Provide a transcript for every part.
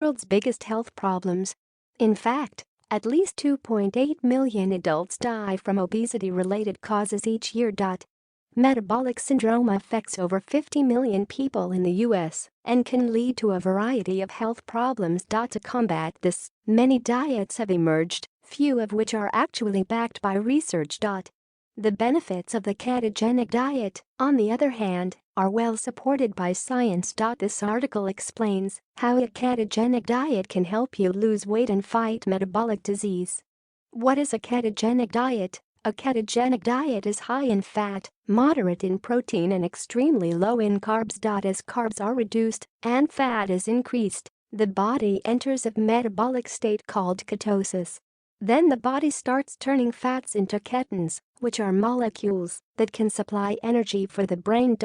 world's biggest health problems. In fact, at least 2.8 million adults die from obesity-related causes each year. Metabolic syndrome affects over 50 million people in the U.S. and can lead to a variety of health problems. To combat this, many diets have emerged, few of which are actually backed by research. The benefits of the ketogenic diet, on the other hand, are well supported by science. This article explains how a ketogenic diet can help you lose weight and fight metabolic disease. What is a ketogenic diet? A ketogenic diet is high in fat, moderate in protein and extremely low in carbs. As carbs are reduced and fat is increased, the body enters a metabolic state called ketosis. Then the body starts turning fats into ketones, which are molecules that can supply energy for the brain.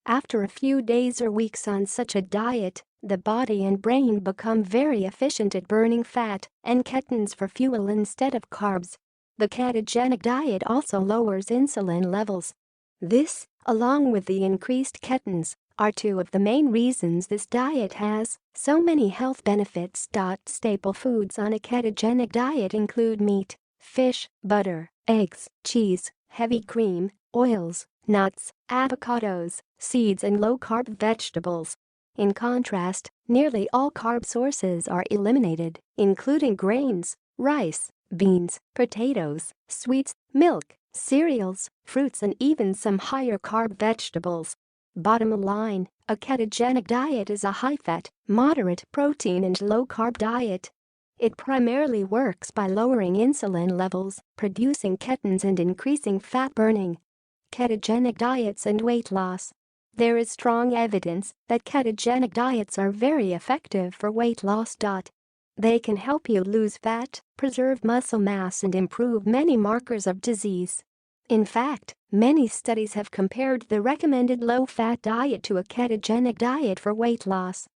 After a few days or weeks on such a diet, the body and brain become very efficient at burning fat and ketones for fuel instead of carbs. The ketogenic diet also lowers insulin levels. This, along with the increased ketones, are two of the main reasons this diet has so many health benefits. Staple foods on a ketogenic diet include meat, fish, butter, eggs, cheese, heavy cream, oils, nuts, avocados, seeds and low-carb vegetables. In contrast, nearly all carb sources are eliminated, including grains, rice, beans, potatoes, sweets, milk, cereals, fruits and even some higher-carb vegetables. Bottom line, a ketogenic diet is a high-fat, moderate protein and low-carb diet. It primarily works by lowering insulin levels, producing ketones and increasing fat burning. Ketogenic diets and weight loss. There is strong evidence that ketogenic diets are very effective for weight loss. They can help you lose fat, preserve muscle mass and improve many markers of disease. In fact, many studies have compared the recommended low-fat diet to a ketogenic diet for weight loss.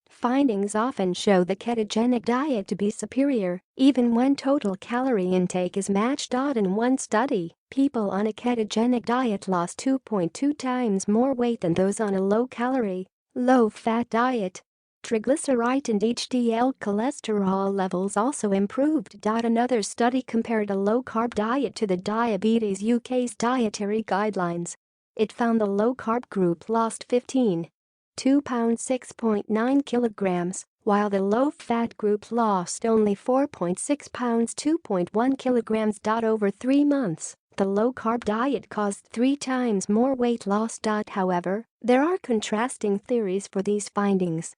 Findings often show the ketogenic diet to be superior, even when total calorie intake is matched. In one study, people on a ketogenic diet lost 2.2 times more weight than those on a low-calorie, low-fat diet. Triglyceride and HDL cholesterol levels also improved. Another study compared a low-carb diet to the Diabetes UK's dietary guidelines. It found the low-carb group lost 15.2 pounds 6.9 kilograms, while the low-fat group lost only 4.6 pounds 2.1 kilograms. Over 3 months, the low-carb diet caused 3 times more weight loss. However, there are contrasting theories for these findings.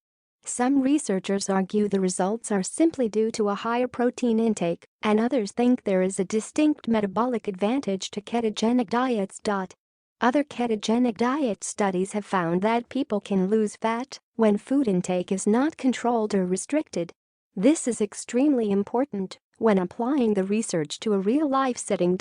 Some researchers argue the results are simply due to a higher protein intake, and others think there is a distinct metabolic advantage to ketogenic diets. Other ketogenic diet studies have found that people can lose fat when food intake is not controlled or restricted. This is extremely important when applying the research to a real-life setting.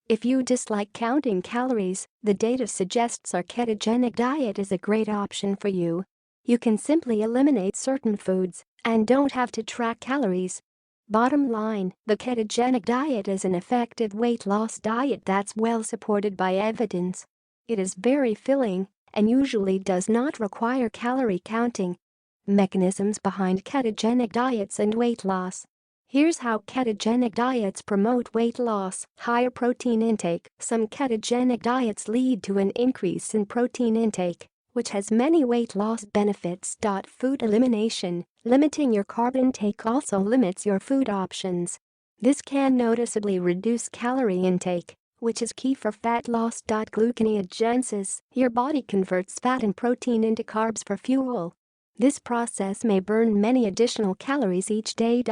If you dislike counting calories, the data suggests our ketogenic diet is a great option for you. You can simply eliminate certain foods and don't have to track calories. Bottom line, the ketogenic diet is an effective weight loss diet that's well supported by evidence. It is very filling and usually does not require calorie counting. Mechanisms behind ketogenic diets and weight loss. Here's how ketogenic diets promote weight loss. Higher protein intake. Some ketogenic diets lead to an increase in protein intake, which has many weight loss benefits. Food elimination. Limiting your carb intake also limits your food options. This can noticeably reduce calorie intake, which is key for fat loss. Gluconeogenesis. Your body converts fat and protein into carbs for fuel. This process may burn many additional calories each day.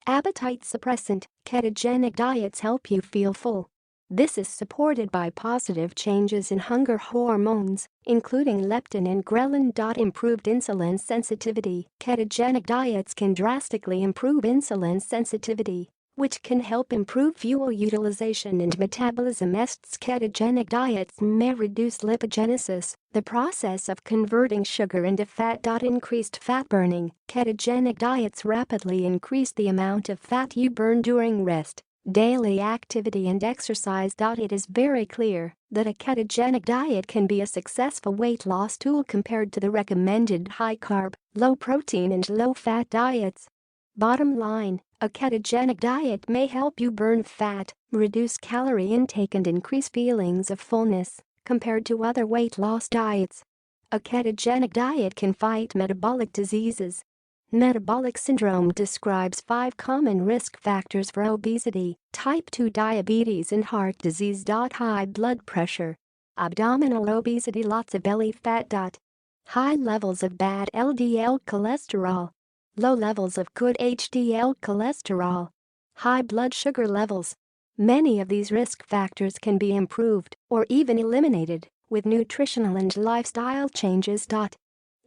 Appetite suppressant. Ketogenic diets help you feel full. This is supported by positive changes in hunger hormones, including leptin and ghrelin. Improved insulin sensitivity. Ketogenic diets can drastically improve insulin sensitivity, which can help improve fuel utilization and metabolism. Ketogenic diets may reduce lipogenesis, the process of converting sugar into fat. Increased fat burning. Ketogenic diets rapidly increase the amount of fat you burn during rest. daily activity and exercise. It is very clear that a ketogenic diet can be a successful weight loss tool compared to the recommended high-carb, low-protein and low-fat diets. Bottom line, a ketogenic diet may help you burn fat, reduce calorie intake and increase feelings of fullness compared to other weight loss diets. A ketogenic diet can fight metabolic diseases. Metabolic syndrome describes 5 common risk factors for obesity, type 2 diabetes and heart disease. High blood pressure, abdominal obesity, lots of belly fat. High levels of bad LDL cholesterol, low levels of good HDL cholesterol, high blood sugar levels. Many of these risk factors can be improved or even eliminated with nutritional and lifestyle changes.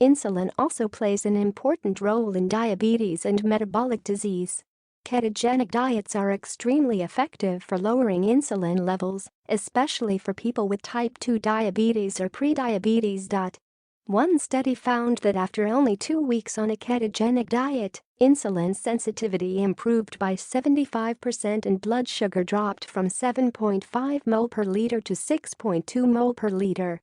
Insulin also plays an important role in diabetes and metabolic disease. Ketogenic diets are extremely effective for lowering insulin levels, especially for people with type 2 diabetes or prediabetes. One study found that after only 2 weeks on a ketogenic diet, insulin sensitivity improved by 75% and blood sugar dropped from 7.5 mol per liter to 6.2 mol per liter.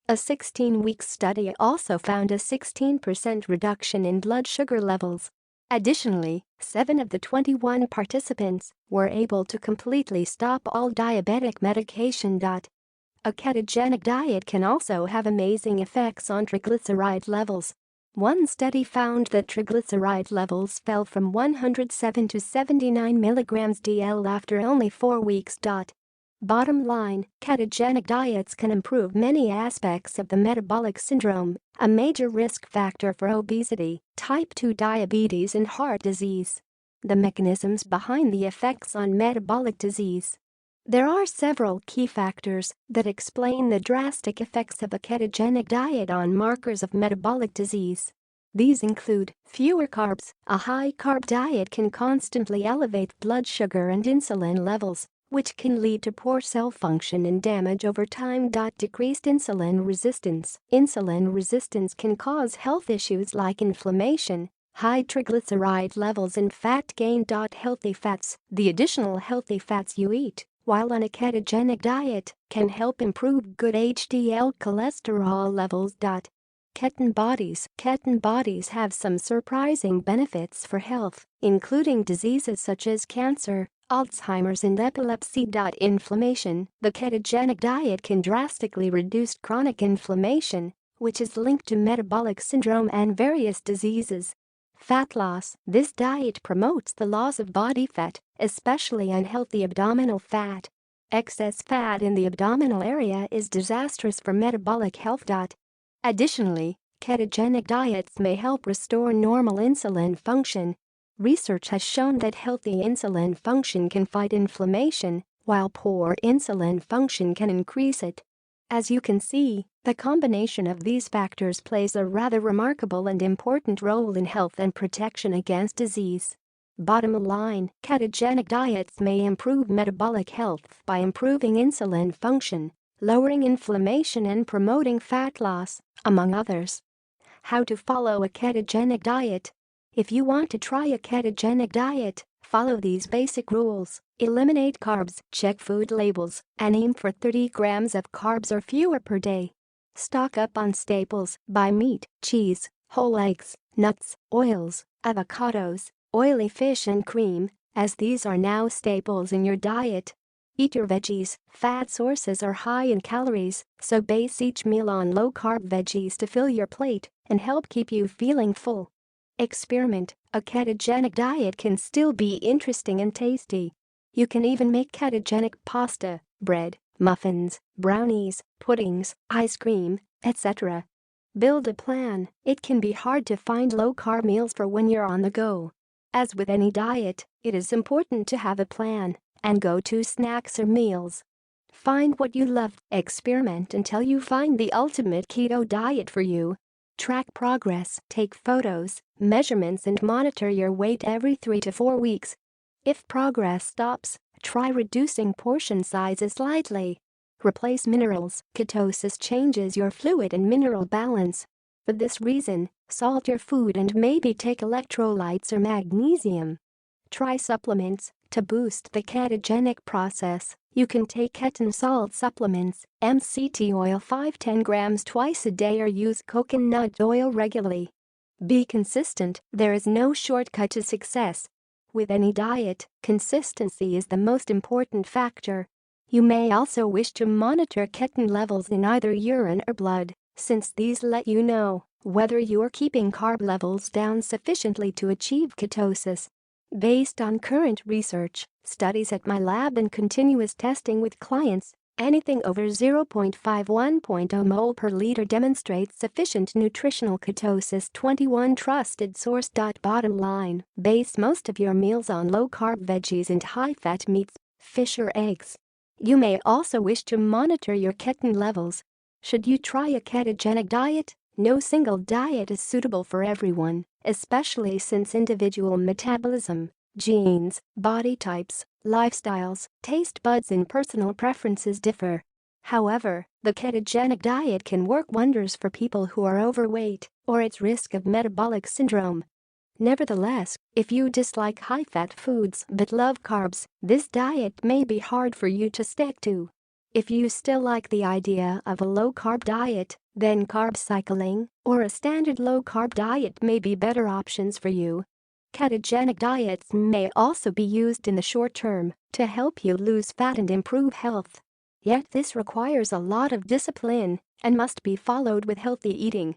A 16-week study also found a 16% reduction in blood sugar levels. Additionally, 7 of the 21 participants were able to completely stop all diabetic medication. A ketogenic diet can also have amazing effects on triglyceride levels. One study found that triglyceride levels fell from 107 to 79 mg DL after only 4 weeks. Bottom line, ketogenic diets can improve many aspects of the metabolic syndrome, a major risk factor for obesity, type 2 diabetes and heart disease. The mechanisms behind the effects on metabolic disease. There are several key factors that explain the drastic effects of a ketogenic diet on markers of metabolic disease. These include fewer carbs. A high-carb diet can constantly elevate blood sugar and insulin levels, which can lead to poor cell function and damage over time. Decreased insulin resistance. Insulin resistance can cause health issues like inflammation, high triglyceride levels and fat gain. Healthy fats. The additional healthy fats you eat while on a ketogenic diet can help improve good HDL cholesterol levels. Keton bodies. Keton bodies have some surprising benefits for health, including diseases such as cancer, Alzheimer's and epilepsy. Inflammation. The ketogenic diet can drastically reduce chronic inflammation, which is linked to metabolic syndrome and various diseases. Fat loss. This diet promotes the loss of body fat, especially unhealthy abdominal fat. Excess fat in the abdominal area is disastrous for metabolic health. Additionally, ketogenic diets may help restore normal insulin function. Research has shown that healthy insulin function can fight inflammation, while poor insulin function can increase it. As you can see, the combination of these factors plays a rather remarkable and important role in health and protection against disease. Bottom line, ketogenic diets may improve metabolic health by improving insulin function, lowering inflammation and promoting fat loss, among others. How to follow a ketogenic diet? If you want to try a ketogenic diet, follow these basic rules. Eliminate carbs, check food labels, and aim for 30 grams of carbs or fewer per day. Stock up on staples, buy meat, cheese, whole eggs, nuts, oils, avocados, oily fish and cream, as these are now staples in your diet. Eat your veggies. Fat sources are high in calories, so base each meal on low-carb veggies to fill your plate and help keep you feeling full. Experiment. A ketogenic diet can still be interesting and tasty. You can even make ketogenic pasta, bread, muffins, brownies, puddings, ice cream, etc. Build a plan. It can be hard to find low-carb meals for when you're on the go. As with any diet, it is important to have a plan and go-to snacks or meals. Find what you love. Experiment until you find the ultimate keto diet for you. Track progress. Take photos, measurements and monitor your weight every 3 to 4 weeks. If progress stops, try reducing portion sizes slightly. Replace minerals. Ketosis changes your fluid and mineral balance. For this reason, salt your food and maybe take electrolytes or magnesium. Try supplements. To boost the ketogenic process, you can take keton salt supplements, MCT oil 5-10 grams twice a day or use coconut oil regularly. Be consistent. There is no shortcut to success. With any diet, consistency is the most important factor. You may also wish to monitor keton levels in either urine or blood, since these let you know whether you are keeping carb levels down sufficiently to achieve ketosis. Based on current research, studies at my lab and continuous testing with clients, anything over 0.51 mole per liter demonstrates sufficient nutritional ketosis. 21 Trusted source. Bottom line, base most of your meals on low-carb veggies and high-fat meats, fish or eggs. You may also wish to monitor your keton levels. Should you try a ketogenic diet? No single diet is suitable for everyone, especially since individual metabolism, genes, body types, lifestyles, taste buds and personal preferences differ. However, the ketogenic diet can work wonders for people who are overweight or at risk of metabolic syndrome. Nevertheless, if you dislike high-fat foods but love carbs, this diet may be hard for you to stick to. If you still like the idea of a low-carb diet, then carb cycling or a standard low-carb diet may be better options for you. Ketogenic diets may also be used in the short term to help you lose fat and improve health. Yet this requires a lot of discipline and must be followed with healthy eating.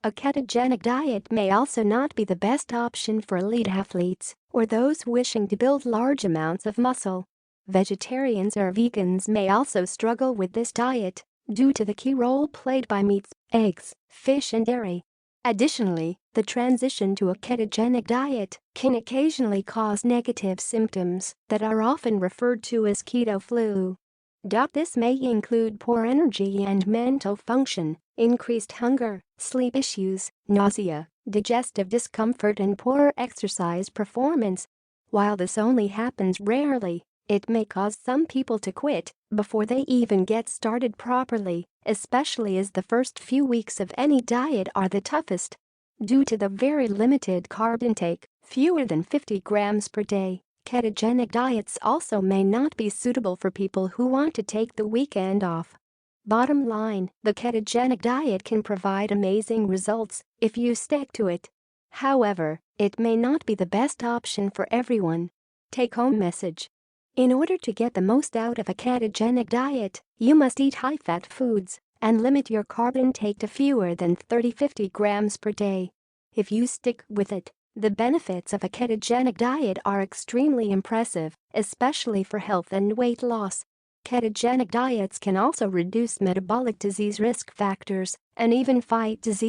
A ketogenic diet may also not be the best option for elite athletes or those wishing to build large amounts of muscle. Vegetarians or vegans may also struggle with this diet due to the key role played by meats, eggs, fish and dairy. Additionally, the transition to a ketogenic diet can occasionally cause negative symptoms that are often referred to as keto flu. This may include poor energy and mental function, increased hunger, sleep issues, nausea, digestive discomfort and poor exercise performance. While this only happens rarely, it may cause some people to quit before they even get started properly, especially as the first few weeks of any diet are the toughest. Due to the very limited carb intake, fewer than 50 grams per day, ketogenic diets also may not be suitable for people who want to take the weekend off. Bottom line, the ketogenic diet can provide amazing results if you stick to it. However, it may not be the best option for everyone. Take-home message. In order to get the most out of a ketogenic diet, you must eat high-fat foods and limit your carb intake to fewer than 30-50 grams per day. If you stick with it, the benefits of a ketogenic diet are extremely impressive, especially for health and weight loss. Ketogenic diets can also reduce metabolic disease risk factors and even fight disease.